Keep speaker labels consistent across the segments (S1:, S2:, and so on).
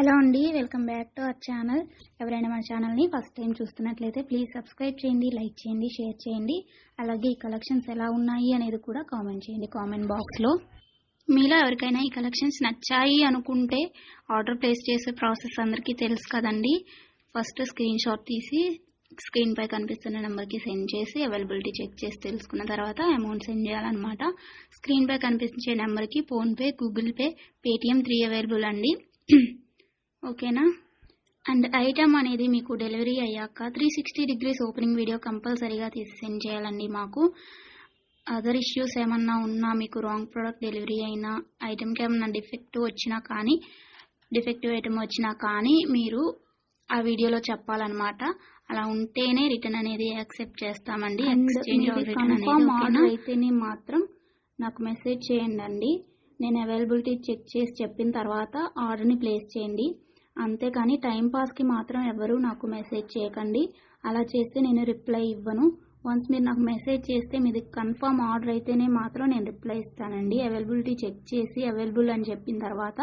S1: Hello అండి, welcome back to our channel. ఎవరైనా మన ఛానల్ని ఫస్ట్ టైం చూస్తున్నట్లయితే ప్లీజ్ సబ్స్క్రైబ్ చేయండి, లైక్ చేయండి, షేర్ చేయండి. అలాగే ఈ కలెక్షన్స్ ఎలా ఉన్నాయి అనేది కూడా కామెంట్ చేయండి కామెంట్ బాక్స్లో. మీలో ఎవరికైనా ఈ కలెక్షన్స్ నచ్చాయి అనుకుంటే ఆర్డర్ ప్లేస్ చేసే ప్రాసెస్ అందరికీ తెలుసు కదండి. ఫస్ట్ స్క్రీన్ షాట్ తీసి స్క్రీన్ పై కనిపిస్తున్న నెంబర్కి సెండ్ చేసి అవైలబిలిటీ చెక్ చేసి తెలుసుకున్న తర్వాత అమౌంట్ సెండ్ చేయాలన్నమాట. స్క్రీన్ పై కనిపించే నెంబర్కి PhonePe, Google pay, Paytm 3 available అండి. ఓకేనా. అండ్ ఐటమ్ అనేది మీకు డెలివరీ అయ్యాక 360 degrees ఓపెనింగ్ వీడియో కంపల్సరీగా తీసి సెండ్ చేయాలండి. మాకు అదర్ ఇష్యూస్ ఏమన్నా ఉన్నా, మీకు రాంగ్ ప్రోడక్ట్ డెలివరీ అయినా, ఐటమ్కి ఏమన్నా డిఫెక్టివ్ ఐటమ్ వచ్చినా కానీ మీరు ఆ వీడియోలో చెప్పాలన్నమాట. అలా ఉంటేనే రిటర్న్ అనేది యాక్సెప్ట్ చేస్తామండి. ఎక్స్చేంజ్ ఆర్డర్ అయితేనే మాత్రం నాకు మెసేజ్ చేయండి. నేను అవైలబిలిటీ చెక్ చేసి చెప్పిన తర్వాత ఆర్డర్ని ప్లేస్ చేయండి. అంతేకాని టైంపాస్కి మాత్రం ఎవరు నాకు మెసేజ్ చేయకండి. అలా చేస్తే నేను రిప్లై ఇవ్వను. వన్స్ మీరు నాకు మెసేజ్ చేస్తే మీది కన్ఫర్మ్ ఆర్డర్ అయితేనే మాత్రం నేను రిప్లై ఇస్తానండి. అవైలబిలిటీ చెక్ చేసి అవైలబుల్ అని చెప్పిన తర్వాత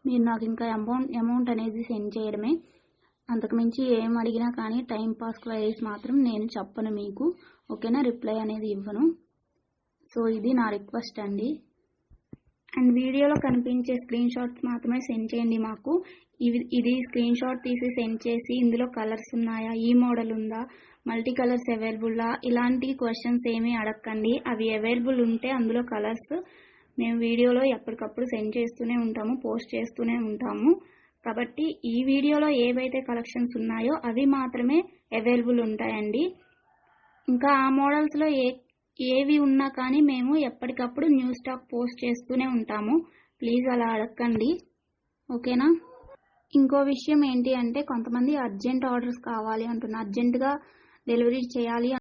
S1: మీరు నాకు ఇంకా అమౌంట్ అనేది సెండ్ చేయడమే. అంతకుమించి ఏం అడిగినా కానీ టైంపాస్ క్వైరీస్ మాత్రం నేను చెప్పను మీకు. ఓకేనా, రిప్లై అనేది ఇవ్వను. సో ఇది నా రిక్వెస్ట్ అండి. అండ్ వీడియోలో కనిపించే స్క్రీన్ షాట్స్ మాత్రమే సెండ్ చేయండి మాకు. ఇది స్క్రీన్ షాట్ తీసి సెండ్ చేసి ఇందులో కలర్స్ ఉన్నాయా, ఈ మోడల్ ఉందా, మల్టీ కలర్స్ అవైలబుల్లా, ఇలాంటి క్వశ్చన్స్ ఏమీ అడగండి. అవి అవైలబుల్ ఉంటే అందులో కలర్స్ మేము వీడియోలో ఎప్పటికప్పుడు సెండ్ చేస్తూనే ఉంటాము, పోస్ట్ చేస్తూనే ఉంటాము. కాబట్టి ఈ వీడియోలో ఏవైతే కలెక్షన్స్ ఉన్నాయో అవి మాత్రమే అవైలబుల్ ఉంటాయండి. ఇంకా ఆ మోడల్స్లో ఏవి ఉన్నా కానీ మేము ఎప్పటికప్పుడు న్యూ స్టాక్ పోస్ట్ చేస్తూనే ఉంటాము. ప్లీజ్ అలా అడగండి. ఓకేనా. ఇంకో విషయం ఏంటి అంటే, కొంతమంది అర్జెంట్ ఆర్డర్స్ కావాలి అంటున్నారు, అర్జెంటుగా డెలివరీ చేయాలి